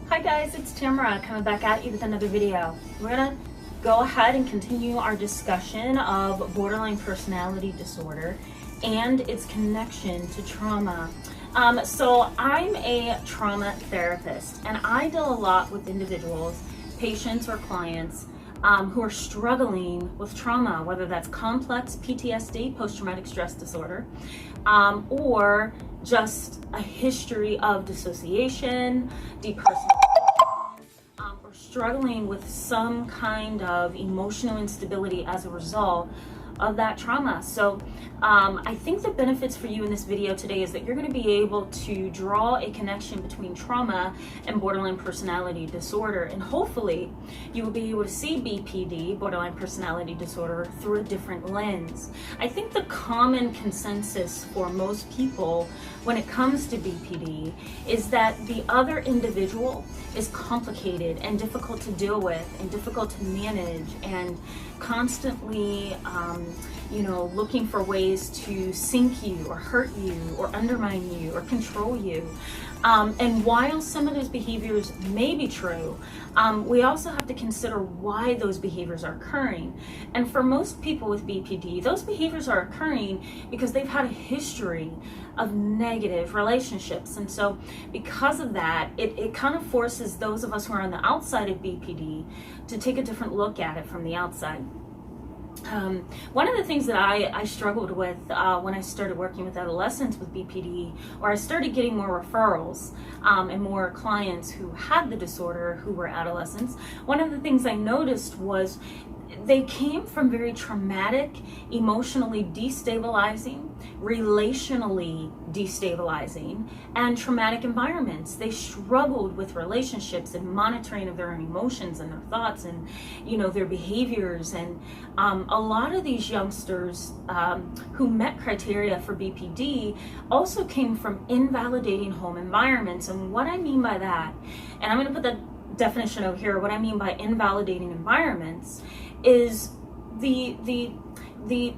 Hi guys, it's Tamara coming back at you with another video. We're gonna go ahead and continue our discussion of borderline personality disorder and its connection to trauma. So I'm a trauma therapist and I deal a lot with individuals, patients or clients who are struggling with trauma, whether that's complex PTSD, post-traumatic stress disorder, or just a history of dissociation, depersonalization, or struggling with some kind of emotional instability as a result of that trauma. So I think the benefits for you in this video today is that you're going to be able to draw a connection between trauma and borderline personality disorder, and hopefully you will be able to see BPD, borderline personality disorder, through a different lens. I think the common consensus for most people when it comes to BPD is that the other individual is complicated and difficult to deal with and difficult to manage and constantly looking for ways to sink you or hurt you or undermine you or control you. And while some of those behaviors may be true, we also have to consider why those behaviors are occurring. And for most people with BPD, those behaviors are occurring because they've had a history of negative relationships. And so because of that, it kind of forces those of us who are on the outside of BPD to take a different look at it from the outside. One of the things that I struggled with when I started working with adolescents with BPD, or I started getting more referrals and more clients who had the disorder who were adolescents, one of the things I noticed was they came from very traumatic, emotionally destabilizing, relationally destabilizing, and traumatic environments. They struggled with relationships and monitoring of their own emotions and their thoughts and, their behaviors. And a lot of these youngsters who met criteria for BPD also came from invalidating home environments. And what I mean by that, and I'm going to put the definition out here, what I mean by invalidating environments is the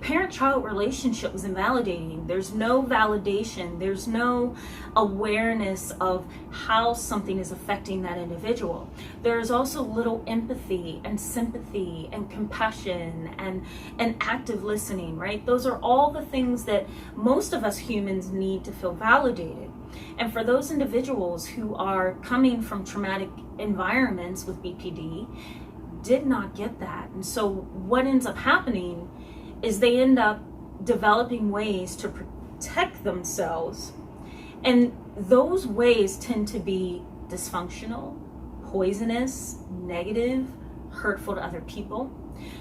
parent-child relationship was invalidating. There's no validation. There's no awareness of how something is affecting that individual. There's also little empathy and sympathy and compassion and active listening, right? Those are all the things that most of us humans need to feel validated. And for those individuals who are coming from traumatic environments with BPD, did not get that. And so what ends up happening is they end up developing ways to protect themselves. And those ways tend to be dysfunctional, poisonous, negative, hurtful to other people.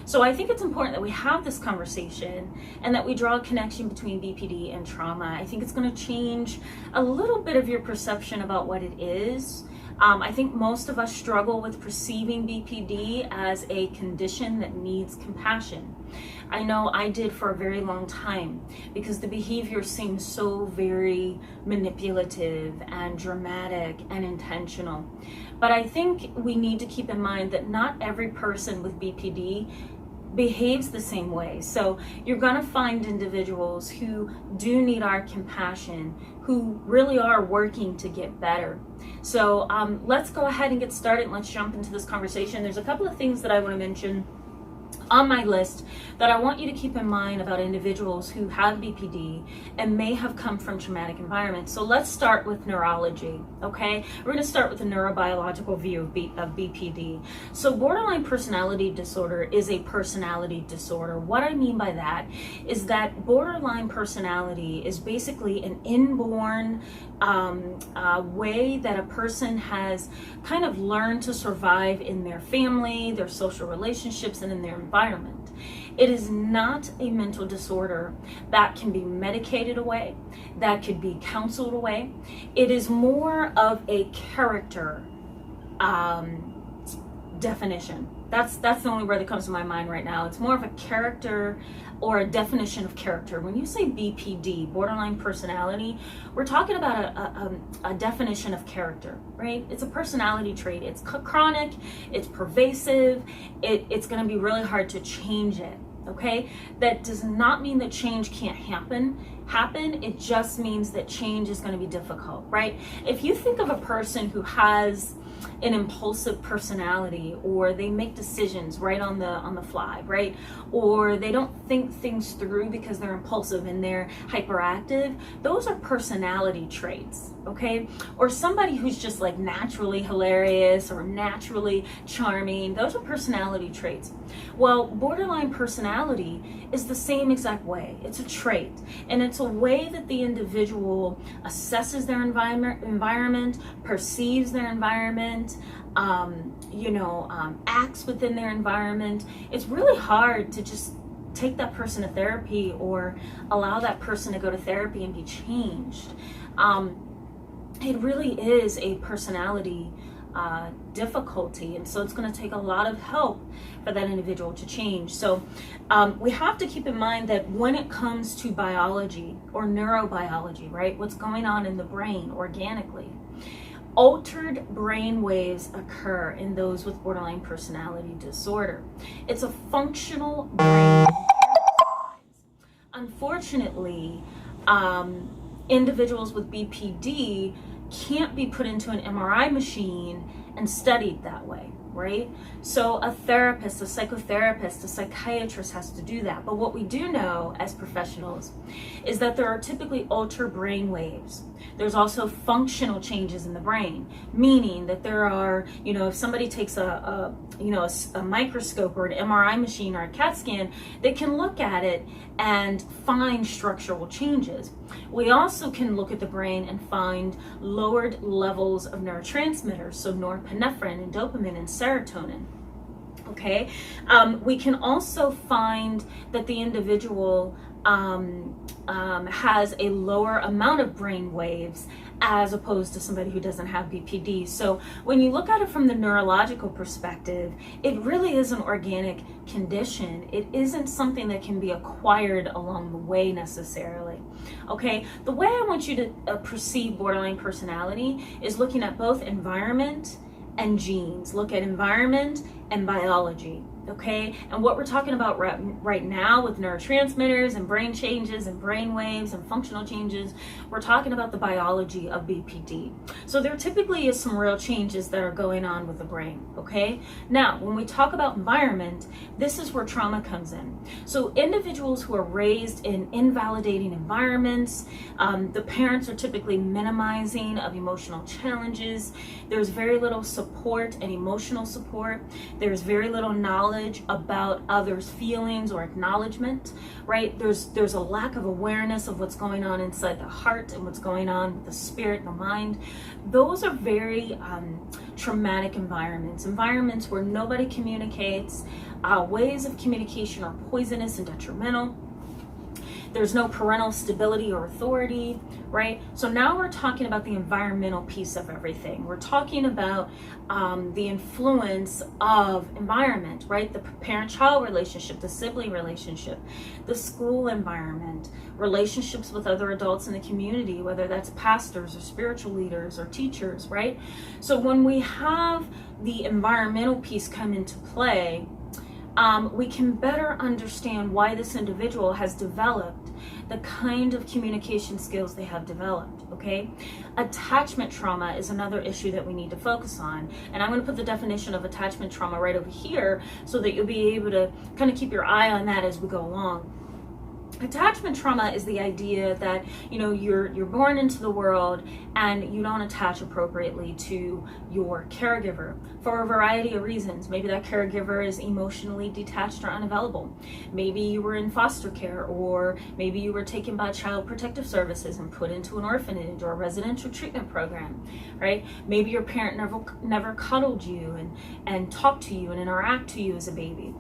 So I think it's important that we have this conversation and that we draw a connection between BPD and trauma. I think it's going to change a little bit of your perception about what it is. I think most of us struggle with perceiving BPD as a condition that needs compassion. I know I did for a very long time because the behavior seemed so very manipulative and dramatic and intentional. But I think we need to keep in mind that not every person with BPD behaves the same way. So you're going to find individuals who do need our compassion, who really are working to get better. So let's go ahead and get started and let's jump into this conversation. There's a couple of things that I want to mention on my list that I want you to keep in mind about individuals who have BPD and may have come from traumatic environments. So let's start with neurology, okay? We're going to start with the neurobiological view of BPD. So borderline personality disorder is a personality disorder. What I mean by that is that borderline personality is basically an inborn way that a person has kind of learned to survive in their family, their social relationships, and in their environment. It is not a mental disorder that can be medicated away, that could be counseled away. It is more of a character definition. That's the only word that comes to my mind right now. It's more of a character or a definition of character. When you say BPD, borderline personality, we're talking about a definition of character, right? It's a personality trait. It's chronic, it's pervasive, it's going to be really hard to change it, okay? That does not mean that change can't happen. It just means that change is going to be difficult, right? If you think of a person who has an impulsive personality, or they make decisions right on the fly, right? Or they don't think things through because they're impulsive and they're hyperactive. Those are personality traits, okay? Or somebody who's just like naturally hilarious or naturally charming. Those are personality traits. Well, borderline personality is the same exact way. It's a trait, and it's a way that the individual assesses their environment, perceives their environment, acts within their environment. It's really hard to just take that person to therapy or allow that person to go to therapy and be changed. It really is a personality difficulty, and so it's going to take a lot of help for that individual to change. So we have to keep in mind that when it comes to biology or neurobiology, right, what's going on in the brain organically, altered brain waves occur in those with borderline personality disorder. It's a functional brain. Unfortunately, individuals with BPD can't be put into an MRI machine and studied that way, right? So a therapist, a psychotherapist, a psychiatrist has to do that. But what we do know as professionals is that there are typically altered brain waves. There's also functional changes in the brain, meaning that there are, if somebody takes a microscope or an MRI machine or a CAT scan, they can look at it and find structural changes. We also can look at the brain and find lowered levels of neurotransmitters, so norepinephrine and dopamine and serotonin. Okay, we can also find that the individual has a lower amount of brain waves as opposed to somebody who doesn't have BPD. So when you look at it from the neurological perspective, it really is an organic condition. It isn't something that can be acquired along the way necessarily. Okay, the way I want you to perceive borderline personality is looking at both environment and genes. Look at environment and biology. Okay, and what we're talking about right now with neurotransmitters and brain changes and brain waves and functional changes, we're talking about the biology of BPD. So there typically is some real changes that are going on with the brain. Okay, now when we talk about environment, this is where trauma comes in. So individuals who are raised in invalidating environments, the parents are typically minimizing of emotional challenges. There's very little support and emotional support. There's very little knowledge about others' feelings or acknowledgement, right? There's a lack of awareness of what's going on inside the heart and what's going on with the spirit and the mind. Those are very traumatic environments where nobody communicates. Ways of communication are poisonous and detrimental. There's no parental stability or authority, right? So now we're talking about the environmental piece of everything. We're talking about the influence of environment, right? The parent-child relationship, the sibling relationship, the school environment, relationships with other adults in the community, whether that's pastors or spiritual leaders or teachers, right? So when we have the environmental piece come into play, we can better understand why this individual has developed the kind of communication skills they have developed, okay? Attachment trauma is another issue that we need to focus on. And I'm going to put the definition of attachment trauma right over here so that you'll be able to kind of keep your eye on that as we go along. Attachment trauma is the idea that, you're born into the world and you don't attach appropriately to your caregiver for a variety of reasons. Maybe that caregiver is emotionally detached or unavailable. Maybe you were in foster care, or maybe you were taken by Child Protective Services and put into an orphanage or a residential treatment program, right? Maybe your parent never cuddled you and talked to you and interacted with you as a baby,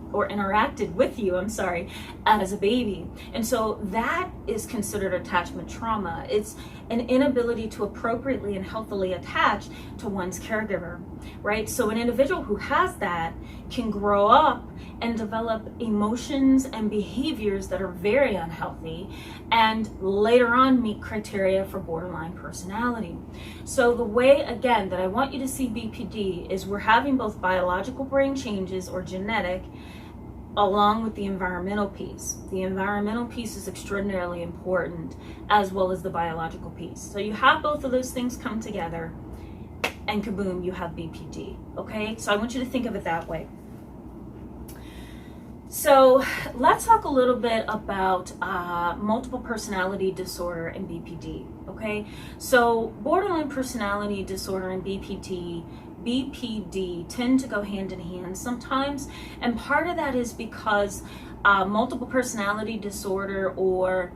as a baby. And so that is considered attachment trauma. It's an inability to appropriately and healthily attach to one's caregiver, right? So an individual who has that can grow up and develop emotions and behaviors that are very unhealthy and later on meet criteria for borderline personality. So the way, again, that I want you to see BPD is we're having both biological brain changes or genetic along with the environmental piece. The environmental piece is extraordinarily important, as well as the biological piece. So you have both of those things come together, and kaboom, you have BPD, okay? So I want you to think of it that way. So let's talk a little bit about multiple personality disorder and BPD, okay? So borderline personality disorder and BPD tend to go hand in hand sometimes, and part of that is because multiple personality disorder or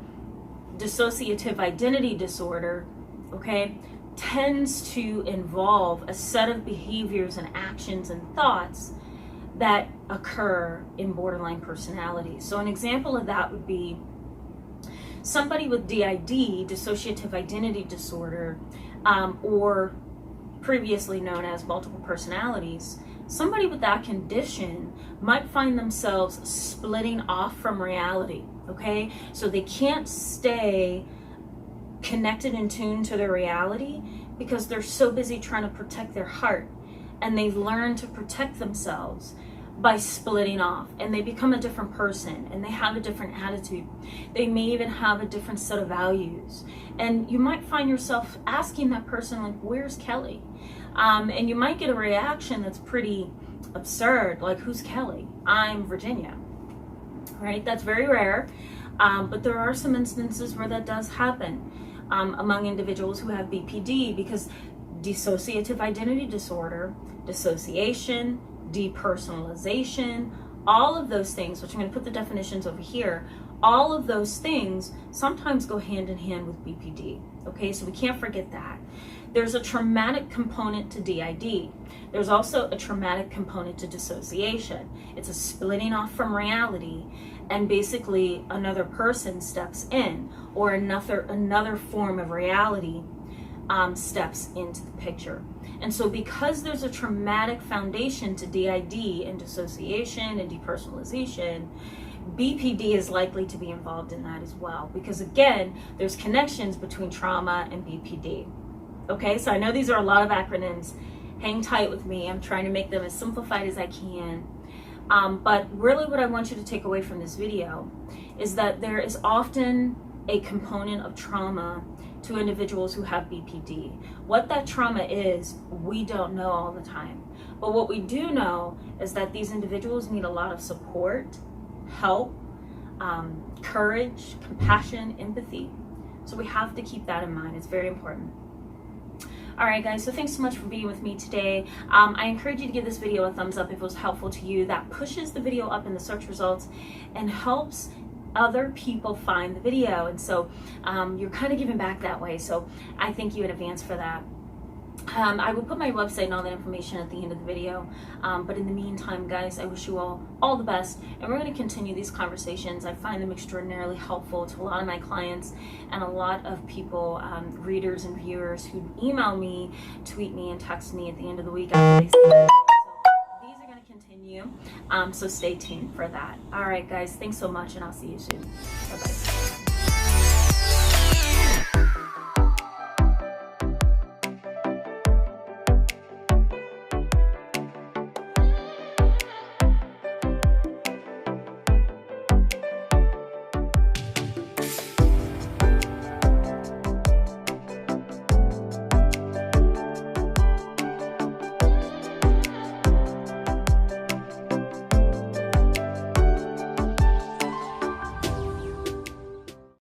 dissociative identity disorder, okay, tends to involve a set of behaviors and actions and thoughts that occur in borderline personality. So an example of that would be somebody with DID, dissociative identity disorder, or previously known as multiple personalities. Somebody with that condition might find themselves splitting off from reality, okay? So they can't stay connected and tuned to their reality because they're so busy trying to protect their heart, and they've learned to protect themselves by splitting off, and they become a different person, and they have a different attitude. They may even have a different set of values, and you might find yourself asking that person, like, where's Kelly? And you might get a reaction that's pretty absurd, like, who's Kelly? I'm Virginia, right? That's very rare, but there are some instances where that does happen among individuals who have BPD, because dissociative identity disorder, dissociation, depersonalization, all of those things, which I'm going to put the definitions over here, all of those things sometimes go hand in hand with BPD, okay? So we can't forget that. There's a traumatic component to DID. There's also a traumatic component to dissociation. It's a splitting off from reality, and basically another person steps in, or another form of reality steps into the picture. And so because there's a traumatic foundation to DID and dissociation and depersonalization, BPD is likely to be involved in that as well, because again, there's connections between trauma and BPD. Okay, so I know these are a lot of acronyms. Hang tight with me. I'm trying to make them as simplified as I can. But really what I want you to take away from this video is that there is often a component of trauma to individuals who have BPD. What that trauma is, we don't know all the time. But what we do know is that these individuals need a lot of support, help, courage, compassion, empathy. So we have to keep that in mind. It's very important. All right, guys, so thanks so much for being with me today. I encourage you to give this video a thumbs up if it was helpful to you. That pushes the video up in the search results and helps other people find the video. And so you're kind of giving back that way. So I thank you in advance for that. I will put my website and all that information at the end of the video. But in the meantime, guys, I wish you all the best. And we're going to continue these conversations. I find them extraordinarily helpful to a lot of my clients and a lot of people, readers and viewers who email me, tweet me, and text me at the end of the week after they see it. So these are going to continue. So stay tuned for that. All right, guys, thanks so much, and I'll see you soon. Bye-bye.